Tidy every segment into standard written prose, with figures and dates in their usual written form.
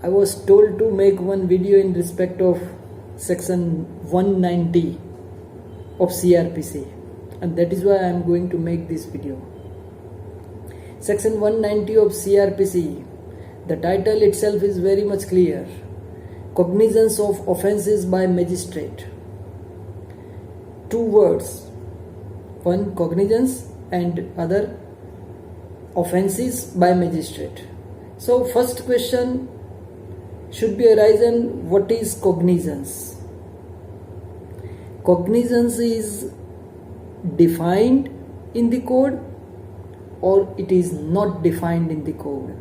I was told to make one video in respect of section 190 of CRPC, and that is why I am going to make this video. Section 190 of CRPC, the title itself is very much clear: cognizance of offences by magistrate. Two words, one cognizance and other offences by magistrate. So first question should be arisen, what is cognizance? Cognizance is defined in the code or it is not defined in the code?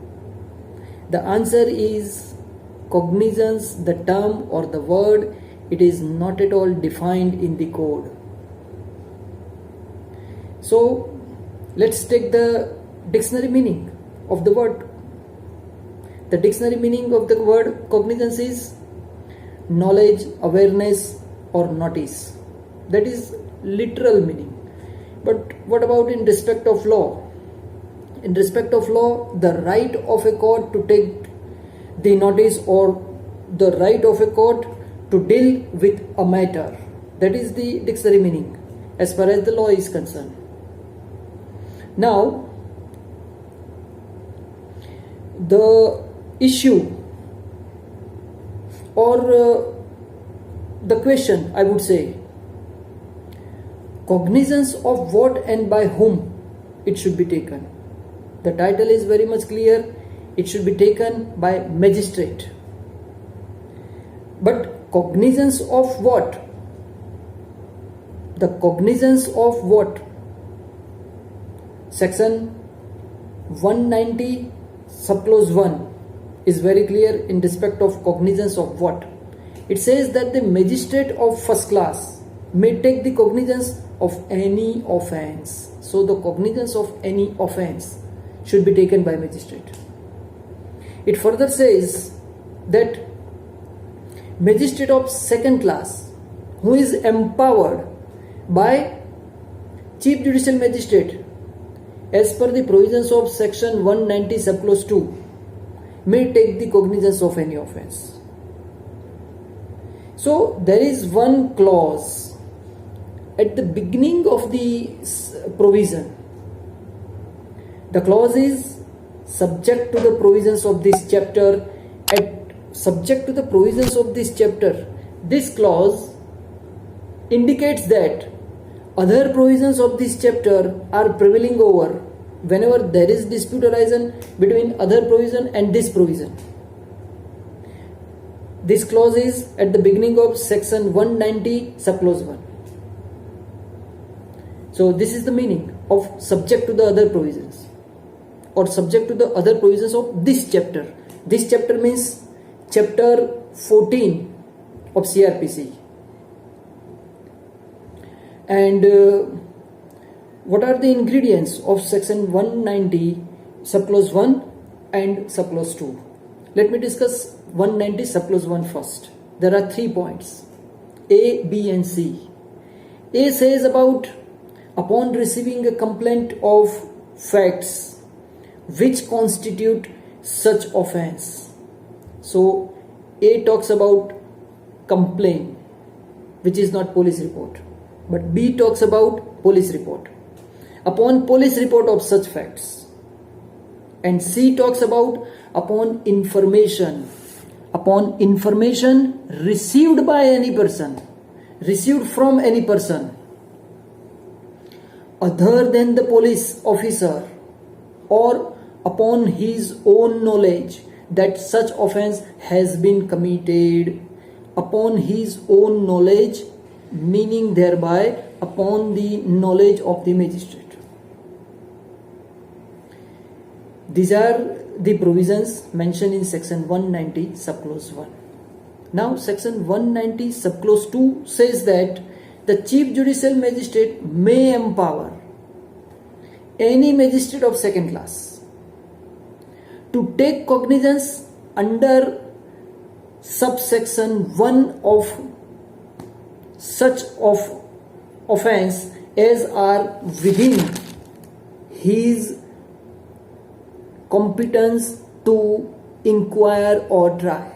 The answer is cognizance, the term or the word, it is not at all defined in the code. So let's take the dictionary meaning of the word. The dictionary meaning of the word cognizance is knowledge, awareness or notice. That is literal meaning. But what about in respect of law? In respect of law, the right of a court to take the notice or the right of a court to deal with a matter. That is the dictionary meaning as far as the law is concerned. Now, the issue or the question, I would say, cognizance of what and by whom it should be taken. The title is very much clear, it should be taken by magistrate. But cognizance of what? The cognizance of what? Section 190 subclause 1 is very clear in respect of cognizance of what. It says that the magistrate of first class may take the cognizance of any offence. So the cognizance of any offence should be taken by magistrate. It further says that magistrate of second class who is empowered by chief judicial magistrate as per the provisions of section 190 subclause 2 may take the cognizance of any offence. So there is one clause at the beginning of the provision. The clause is subject to the provisions of this chapter. Subject to the provisions of this chapter, this clause indicates that other provisions of this chapter are prevailing over whenever there is dispute arisen between other provision and this provision. This clause is at the beginning of section 190 subclause 1. So this is the meaning of subject to the other provisions or subject to the other provisions of this chapter. This chapter means chapter 14 of CRPC. And what are the ingredients of section 190 subclause 1 and subclause 2? Let me discuss 190 subclause 1 first. There are 3 points, A, B and C. A says about upon receiving a complaint of facts which constitute such offence. So A talks about complaint which is not police report, but B talks about police report. Upon police report of such facts, and C talks about upon information received by any person, received from any person other than the police officer, or upon his own knowledge that such offence has been committed. Upon his own knowledge, meaning thereby upon the knowledge of the magistrate. These are the provisions mentioned in section 190 subclause 1. Now section 190 subclause 2 says that the chief judicial magistrate may empower any magistrate of second class to take cognizance under subsection 1 of such of offence as are within his competence to inquire or try.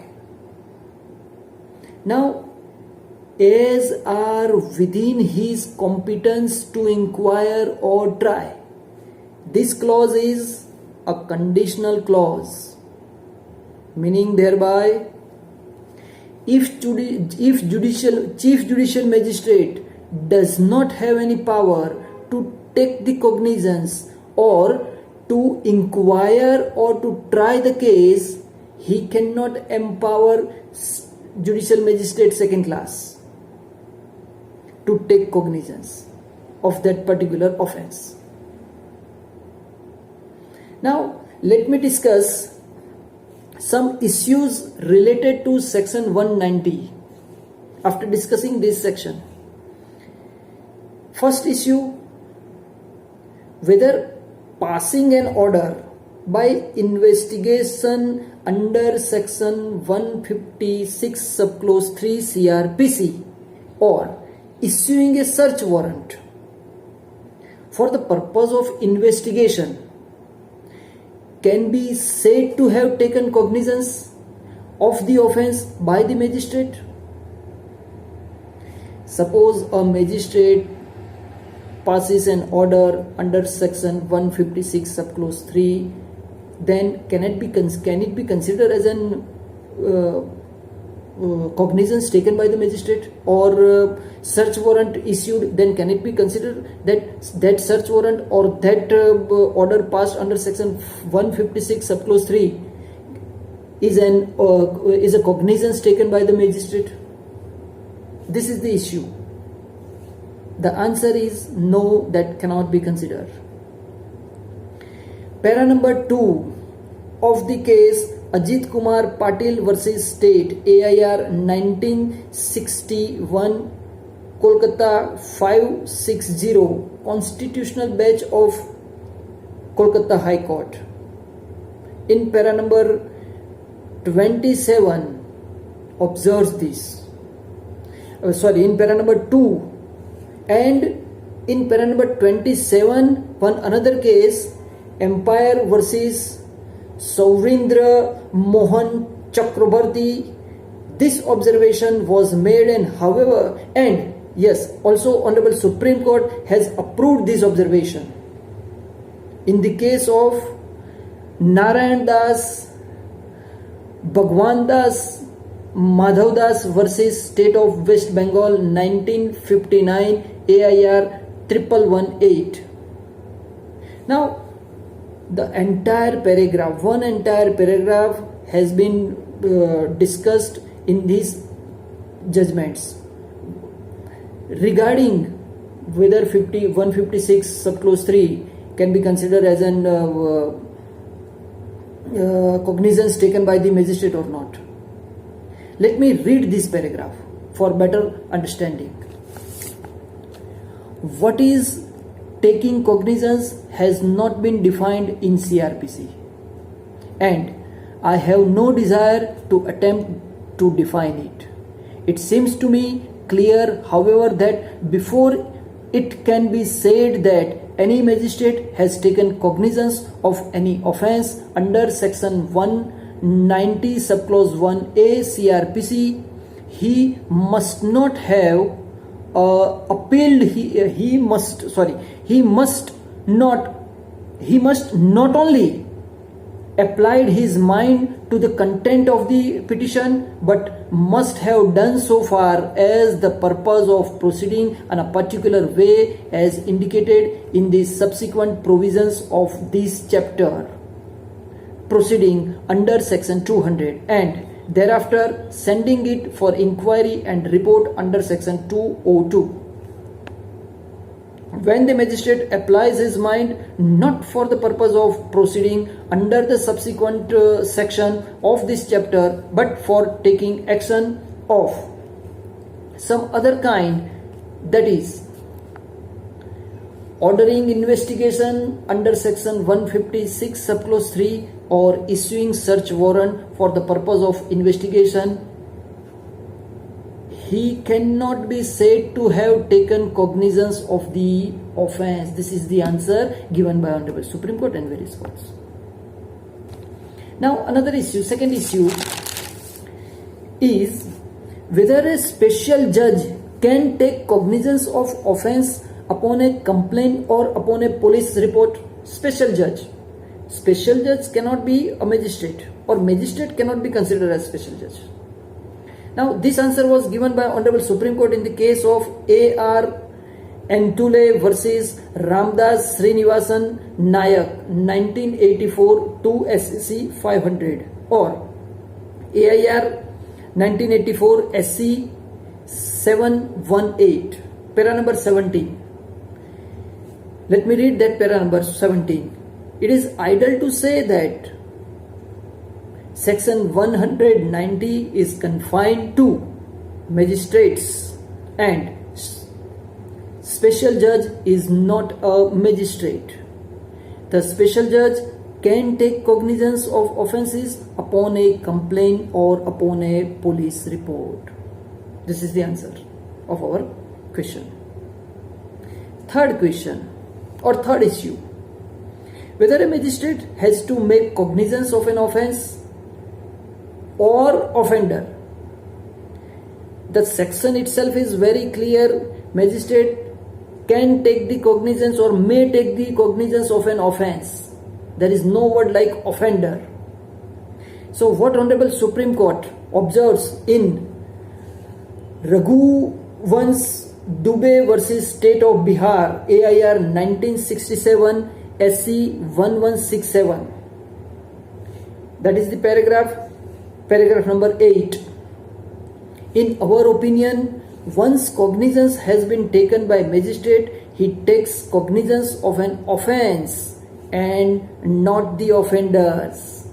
Now, as are within his competence to inquire or try. This clause is a conditional clause, meaning thereby if chief judicial magistrate does not have any power to take the cognizance or to inquire or to try the case, he cannot empower judicial magistrate second class to take cognizance of that particular offense. Now, let me discuss some issues related to section 190 after discussing this section. First issue, whether passing an order by investigation under section 156 subclause 3 CRPC or issuing a search warrant for the purpose of investigation can be said to have taken cognizance of the offense by the magistrate. Suppose a magistrate passes an order under section 156 subclause 3, then can it be considered as an cognizance taken by the magistrate, or search warrant issued, then can it be considered that search warrant or that order passed under section 156 subclause 3 is a cognizance taken by the magistrate? This is the issue. The answer is no, that cannot be considered. Para number 2 of the case Ajit Kumar Patil versus State, AIR 1961, Kolkata 560, Constitutional Bench of Kolkata High Court. In para number 27 observes this. In para number 2, and in para number 27, one another case, Empire versus Saurindra Mohan Chakrabarti, this observation was made, and also Honorable Supreme Court has approved this observation. In the case of Narayan Das, Bhagwan Das, Madhav Das versus State of West Bengal 1959, AIR 1118. Now, the entire paragraph, one entire paragraph has been discussed in these judgments regarding whether 156 subclause 3 can be considered as an cognizance taken by the magistrate or not. Let me read this paragraph for better understanding. What is taking cognizance has not been defined in CRPC, and I have no desire to attempt to define it. It seems to me clear, however, that before it can be said that any magistrate has taken cognizance of any offence under section 190 subclause 1A CRPC, he must not have appealed. He must not only applied his mind to the content of the petition, but must have done so far as the purpose of proceeding in a particular way as indicated in the subsequent provisions of this chapter, proceeding under section 200, and thereafter sending it for inquiry and report under section 202. When the magistrate applies his mind not for the purpose of proceeding under the subsequent section of this chapter, but for taking action of some other kind, that is, ordering investigation under section 156 subclause 3 or issuing search warrant for the purpose of investigation, he cannot be said to have taken cognizance of the offence. This is the answer given by Honorable Supreme Court and various courts. Now another issue, second issue is whether a special judge can take cognizance of offense upon a complaint or upon a police report. Special judge cannot be a magistrate, or magistrate cannot be considered as special judge. Now this answer was given by Honorable Supreme Court in the case of A.R. Entule versus Ramdas Srinivasan Nayak 1984 2 SC 500, or AIR 1984 SC 718, para number 17. Let me read that para number 17. It is idle to say that section 190 is confined to magistrates and special judge is not a magistrate. The special judge can take cognizance of offences upon a complaint or upon a police report. This is the answer of our question. Third question or third issue: whether a magistrate has to make cognizance of an offence or offender. The section itself is very clear. Magistrate can take the cognizance or may take the cognizance of an offence. There is no word like offender. So what Honorable Supreme Court observes in Raghuvans Dubey versus State of Bihar, AIR 1967 SC 1167, that is the paragraph number 8. In our opinion, once cognizance has been taken by magistrate, he takes cognizance of an offence and not the offenders.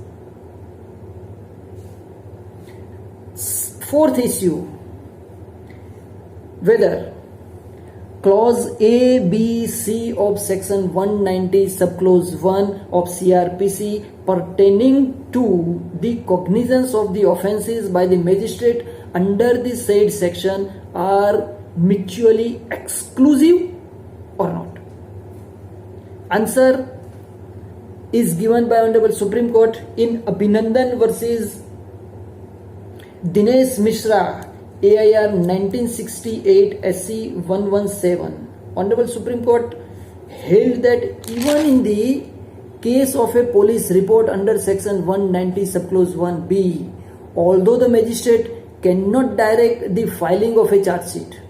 Fourth issue: whether clause A, B, C of section 190 subclause 1 of CRPC pertaining to the cognizance of the offences by the magistrate under the said section are mutually exclusive or not. Answer is given by Honorable Supreme Court in Abhinandan versus Dinesh Mishra, AIR 1968 SC 117. Honorable Supreme Court held that even in the case of a police report under section 190 subclause 1b, although the magistrate cannot direct the filing of a charge sheet,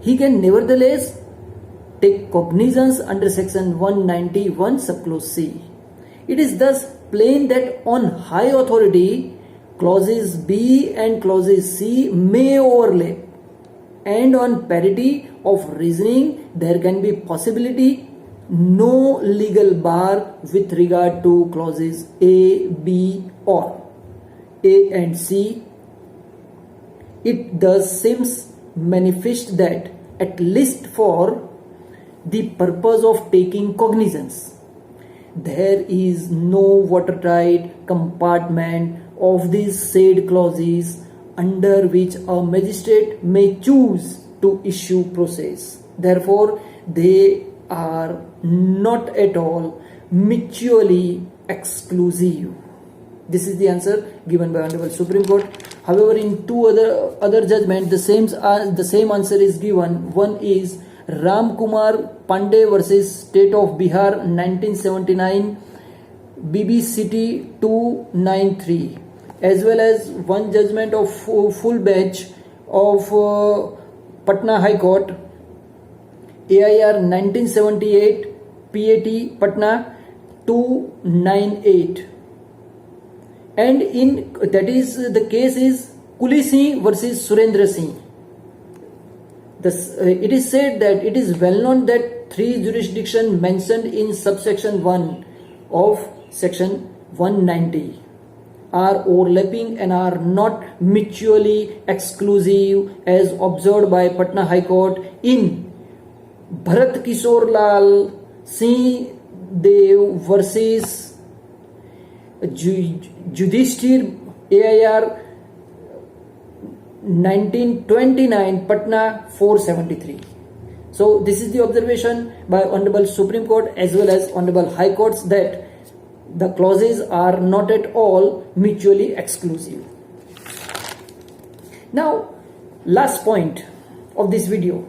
he can nevertheless take cognizance under section 191 subclause c. It is thus plain that on high authority, clauses B and clauses C may overlap, and on parity of reasoning there can be possibility no legal bar with regard to clauses A, B or A and C. It thus seems manifest that at least for the purpose of taking cognizance, there is no watertight compartment of these said clauses under which a magistrate may choose to issue process. Therefore, they are not at all mutually exclusive. This is the answer given by Honorable Supreme Court. However, in two other judgments, the same answer is given. One is Ram Kumar Pandey versus State of Bihar 1979 BBCT 293, as well as one judgment of full bench of Patna High Court, AIR 1978 PAT Patna 298, and in that is the case is Kuli Singh versus Surendra Singh. It is said that it is well known that three jurisdictions mentioned in subsection 1 of section 190 are overlapping and are not mutually exclusive, as observed by Patna High Court in Bharat Kishore Lal Singh Dev versus Yudhishthir, AIR 1929 Patna 473. So this is the observation by Honorable Supreme Court as well as Honorable High Courts, that The clauses are not at all mutually exclusive. Now, last point of this video.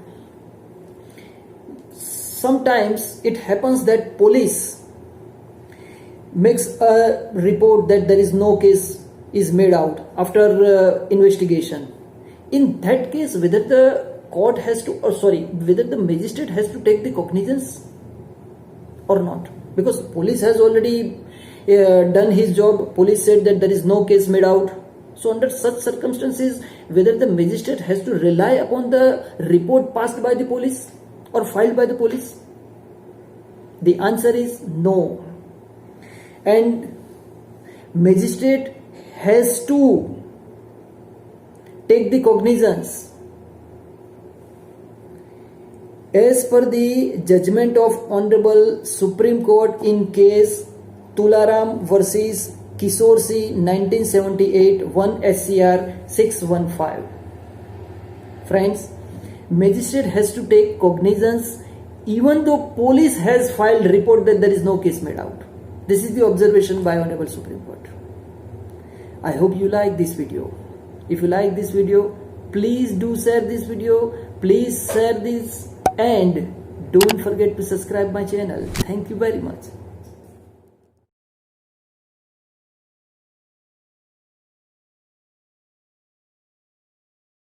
Sometimes it happens that police makes a report that there is no case is made out after investigation. In that case, whether the court has to, whether the magistrate has to take the cognizance or not, because police has already done his job. Police said that there is no case made out. So under such circumstances, whether the magistrate has to rely upon the report passed by the police or filed by the police? The answer is no. And magistrate has to take the cognizance as per the judgment of Honorable Supreme Court in case Tularam versus Kishore C 1978 1 SCR 615. Friends, magistrate has to take cognizance even though police has filed report that there is no case made out. This is the observation by Honorable Supreme Court. I hope you like this video. If you like this video, please do share this video. Please share this and don't forget to subscribe my channel. Thank you very much.